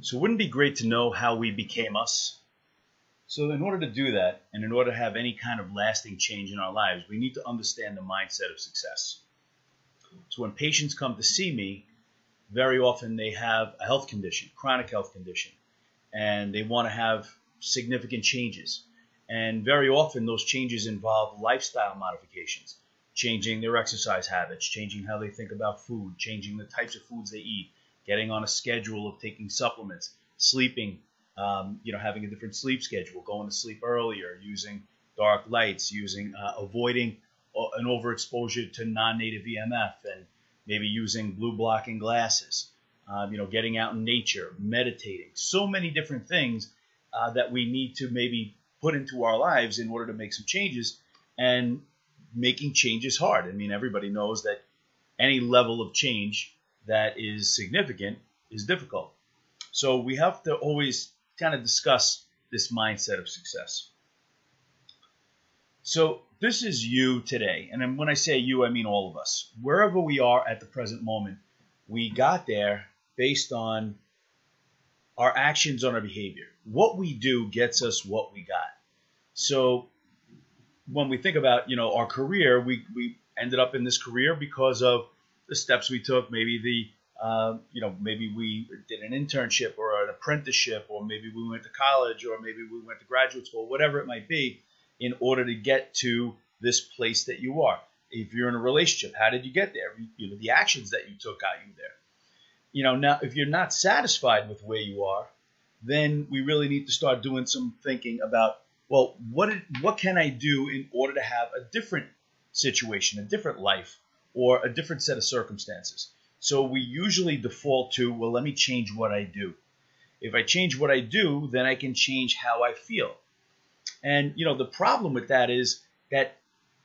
So wouldn't it be great to know how we became us? So in order to do that, and in order to have any kind of lasting change in our lives, we need to understand the mindset of success. So when patients come to see me, very often they have a health condition, chronic health condition, and they want to have significant changes. And very often those changes involve lifestyle modifications, changing their exercise habits, changing how they think about food, changing the types of foods they eat, getting on a schedule of taking supplements, sleeping, having a different sleep schedule, going to sleep earlier, using dark lights, avoiding an overexposure to non-native EMF, and maybe using blue blocking glasses, getting out in nature, meditating, so many different things that we need to maybe put into our lives in order to make some changes. And making change is hard. I mean, everybody knows that any level of change that is significant is difficult. So we have to always kind of discuss this mindset of success. So this is you today. And then when I say you, I mean all of us. Wherever we are at the present moment, we got there based on our actions, on our behavior. What we do gets us what we got. So when we think about, our career, we ended up in this career because of the steps we took. Maybe maybe we did an internship or an apprenticeship, or maybe we went to college, or maybe we went to graduate school, whatever it might be, in order to get to this place that you are. If you're in a relationship, how did you get there? The actions that you took got you there. Now, if you're not satisfied with where you are, then we really need to start doing some thinking about, well, what can I do in order to have a different situation, a different life, or a different set of circumstances? So we usually default to, well, let me change what I do. If I change what I do, then I can change how I feel. And, the problem with that is that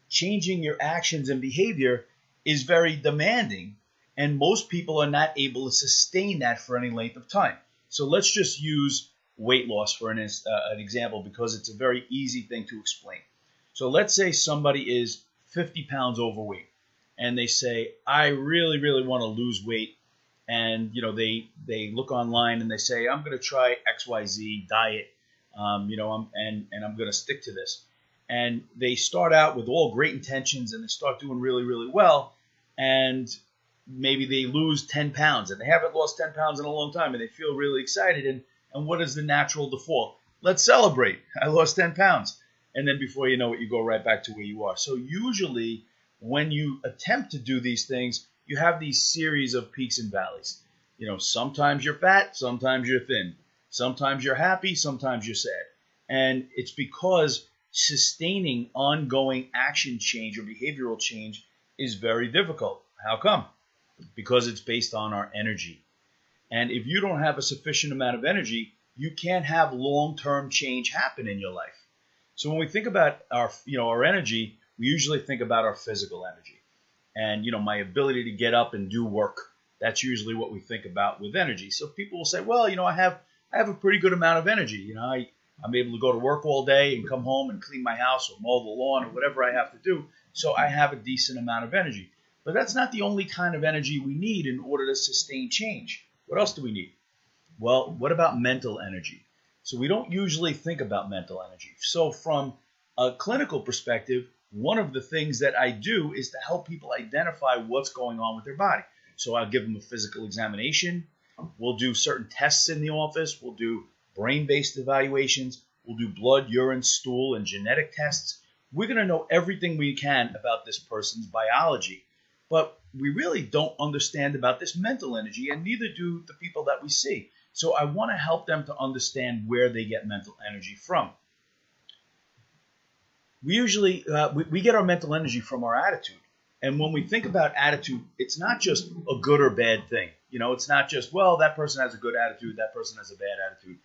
changing your actions and behavior is very demanding, and most people are not able to sustain that for any length of time. So let's just use weight loss for an example, because it's a very easy thing to explain. So let's say somebody is 50 pounds overweight, and they say, I really, really want to lose weight. And, they look online and they say, I'm going to try XYZ diet, and I'm going to stick to this. And they start out with all great intentions, and they start doing really, really well. And maybe they lose 10 pounds, and they haven't lost 10 pounds in a long time, and they feel really excited. And what is the natural default? Let's celebrate. I lost 10 pounds. And then before you know it, you go right back to where you are. So usually when you attempt to do these things, you have these series of peaks and valleys. Sometimes you're fat, sometimes you're thin. Sometimes you're happy, sometimes you're sad. And it's because sustaining ongoing action change or behavioral change is very difficult. How come? Because it's based on our energy. And if you don't have a sufficient amount of energy, you can't have long-term change happen in your life. So when we think about our energy, we usually think about our physical energy. And, my ability to get up and do work. That's usually what we think about with energy. So people will say, well, I have a pretty good amount of energy. I'm able to go to work all day and come home and clean my house or mow the lawn or whatever I have to do. So I have a decent amount of energy. But that's not the only kind of energy we need in order to sustain change. What else do we need? Well, what about mental energy? So we don't usually think about mental energy. So from a clinical perspective, one of the things that I do is to help people identify what's going on with their body. So I'll give them a physical examination. We'll do certain tests in the office. We'll do brain-based evaluations. We'll do blood, urine, stool, and genetic tests. We're going to know everything we can about this person's biology. But we really don't understand about this mental energy, and neither do the people that we see. So I want to help them to understand where they get mental energy from. We usually we get our mental energy from our attitude. And when we think about attitude, it's not just a good or bad thing. It's not just, well, that person has a good attitude, that person has a bad attitude.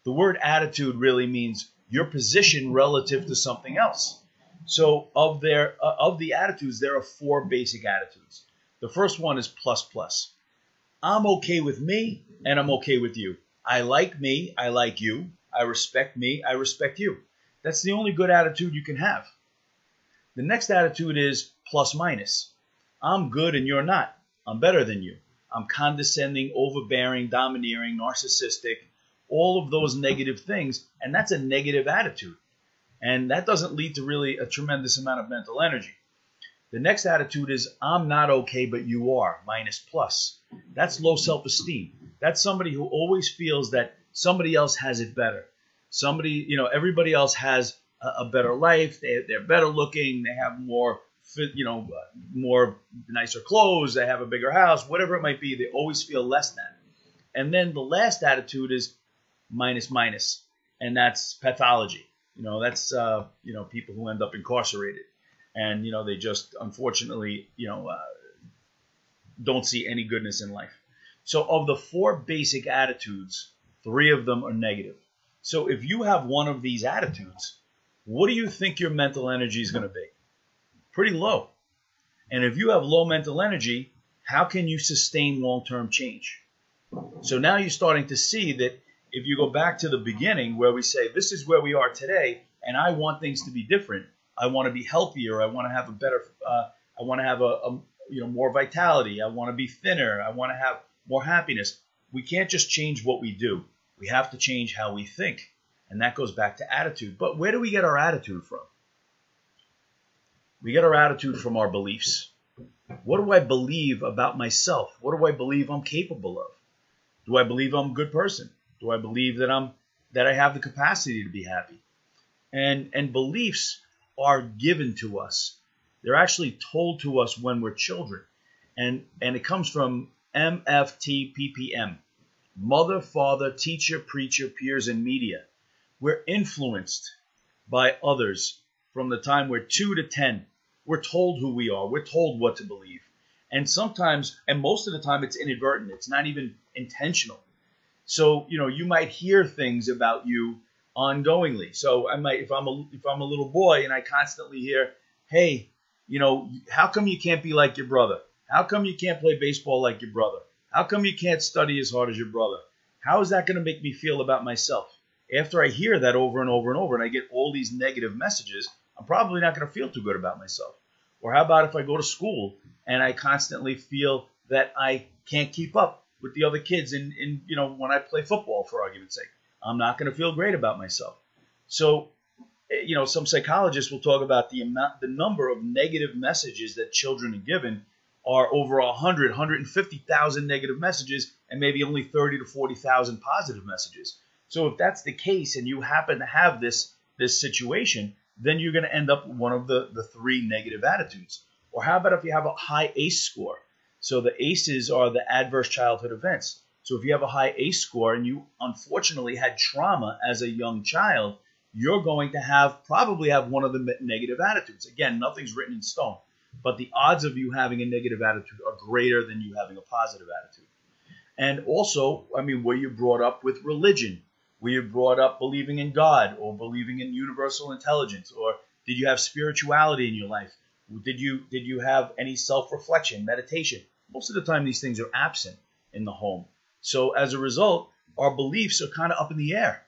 The word attitude really means your position relative to something else. So of the attitudes, there are 4 basic attitudes. The first one is plus plus. I'm okay with me, and I'm okay with you. I like me, I like you. I respect me, I respect you. That's the only good attitude you can have. The next attitude is plus minus. I'm good and you're not. I'm better than you. I'm condescending, overbearing, domineering, narcissistic, all of those negative things. And that's a negative attitude. And that doesn't lead to really a tremendous amount of mental energy. The next attitude is, I'm not okay, but you are, minus plus. That's low self-esteem. That's somebody who always feels that somebody else has it better. Everybody else has a better life. They're better looking. They have more nicer clothes. They have a bigger house, whatever it might be. They always feel less than. And then the last attitude is minus, and that's pathology. That's people who end up incarcerated, and they just unfortunately don't see any goodness in life. So of the 4 basic attitudes, 3 of them are negative. So if you have one of these attitudes, what do you think your mental energy is going to be? Pretty low. And if you have low mental energy, how can you sustain long-term change? So now you're starting to see that if you go back to the beginning where we say, this is where we are today, and I want things to be different. I want to be healthier. I want to have a better, I want to have more vitality. I want to be thinner. I want to have more happiness. We can't just change what we do. We have to change how we think. And that goes back to attitude. But where do we get our attitude from? We get our attitude from our beliefs. What do I believe about myself? What do I believe I'm capable of? Do I believe I'm a good person? Do I believe that I have the capacity to be happy? And beliefs are given to us. They're actually told to us when we're children. And it comes from MFTPPM. Mother, father, teacher, preacher, peers, and media. We're influenced by others from the time we're 2 to 10. We're told who we are. We're told what to believe. And sometimes, and most of the time, it's inadvertent. It's not even intentional. So, you might hear things about you ongoingly. So if I'm a little boy and I constantly hear, hey, how come you can't be like your brother? How come you can't play baseball like your brother? How come you can't study as hard as your brother? How is that going to make me feel about myself? After I hear that over and over and over and I get all these negative messages, I'm probably not going to feel too good about myself. Or how about if I go to school and I constantly feel that I can't keep up with the other kids when I play football, for argument's sake? I'm not going to feel great about myself. So, some psychologists will talk about the number of negative messages that children are given are over 150,000 negative messages and maybe only 30 to 40,000 positive messages. So if that's the case and you happen to have this situation, then you're going to end up with one of the 3 negative attitudes. Or how about if you have a high ACE score? So the ACEs are the adverse childhood events. So if you have a high ACE score and you unfortunately had trauma as a young child, you're going to probably have one of the negative attitudes. Again, nothing's written in stone, but the odds of you having a negative attitude are greater than you having a positive attitude. And also, were you brought up with religion? Were you brought up believing in God or believing in universal intelligence? Or did you have spirituality in your life? Did you have any self-reflection, meditation? Most of the time, these things are absent in the home. So as a result, our beliefs are kind of up in the air.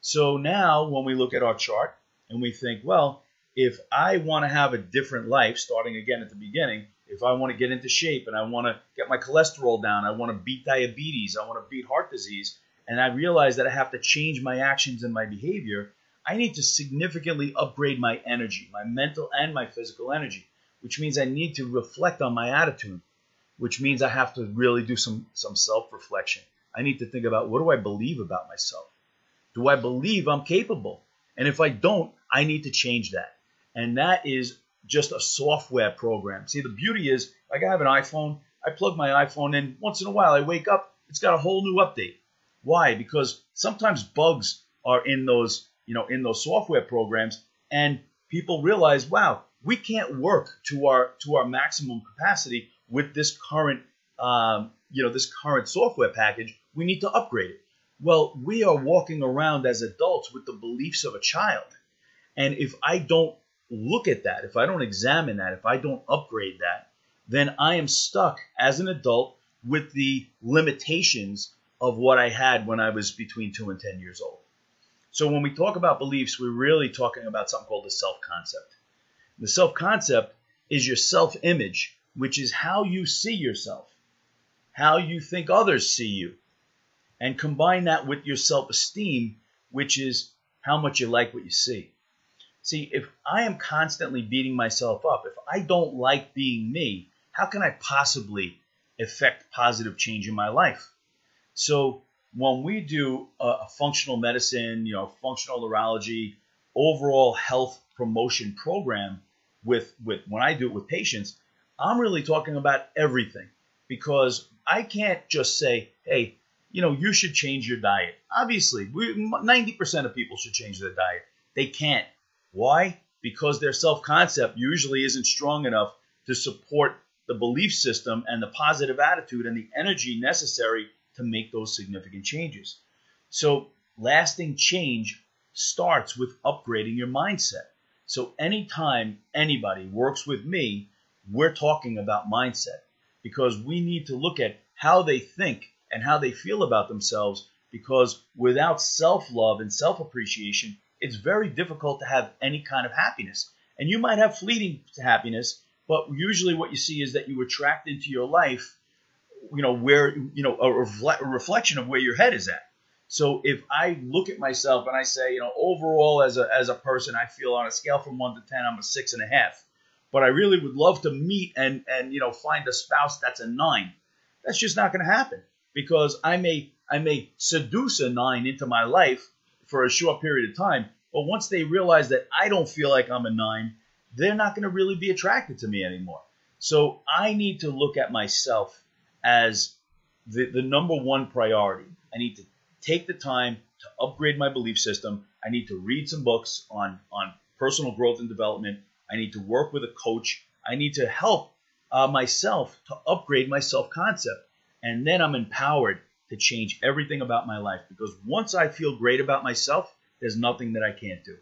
So now when we look at our chart and we think, well, if I want to have a different life, starting again at the beginning, if I want to get into shape and I want to get my cholesterol down, I want to beat diabetes, I want to beat heart disease, and I realize that I have to change my actions and my behavior, I need to significantly upgrade my energy, my mental and my physical energy, which means I need to reflect on my attitude, which means I have to really do some self-reflection. I need to think about, what do I believe about myself? Do I believe I'm capable? And if I don't, I need to change that. And that is just a software program. See, the beauty is, like I have an iPhone, I plug my iPhone in, once in a while I wake up, it's got a whole new update. Why? Because sometimes bugs are in those software programs, and people realize, wow, we can't work to our maximum capacity with this current software package. We need to upgrade it. Well, we are walking around as adults with the beliefs of a child. And if I don't look at that, if I don't examine that, if I don't upgrade that, then I am stuck as an adult with the limitations of what I had when I was between 2 and 10 years old. So when we talk about beliefs, we're really talking about something called the self-concept. The self-concept is your self-image, which is how you see yourself. how you think others see you, and combine that with your self-esteem, which is how much you like what you see. See, if I am constantly beating myself up, if I don't like being me, how can I possibly affect positive change in my life? So when we do a functional medicine, functional neurology, overall health promotion program with when I do it with patients, I'm really talking about everything, because I can't just say, hey, you should change your diet. Obviously, 90% of people should change their diet. They can't. Why? Because their self-concept usually isn't strong enough to support the belief system and the positive attitude and the energy necessary to make those significant changes. So lasting change starts with upgrading your mindset. So anytime anybody works with me, we're talking about mindset, because we need to look at how they think and how they feel about themselves, because without self-love and self-appreciation, it's very difficult to have any kind of happiness. And you might have fleeting happiness, but usually what you see is that you attract into your life, where, a reflection of where your head is at. So if I look at myself and I say, overall as a person, I feel on a scale from 1 to 10, I'm a 6.5. But I really would love to meet and find a spouse that's a 9. That's just not going to happen, because I may seduce a 9 into my life for a short period of time, but once they realize that I don't feel like I'm a 9, they're not going to really be attracted to me anymore. So I need to look at myself as the number one priority. I need to take the time to upgrade my belief system. I need to read some books on personal growth and development. I need to work with a coach. I need to help myself to upgrade my self-concept. And then I'm empowered to change everything about my life, because once I feel great about myself, there's nothing that I can't do.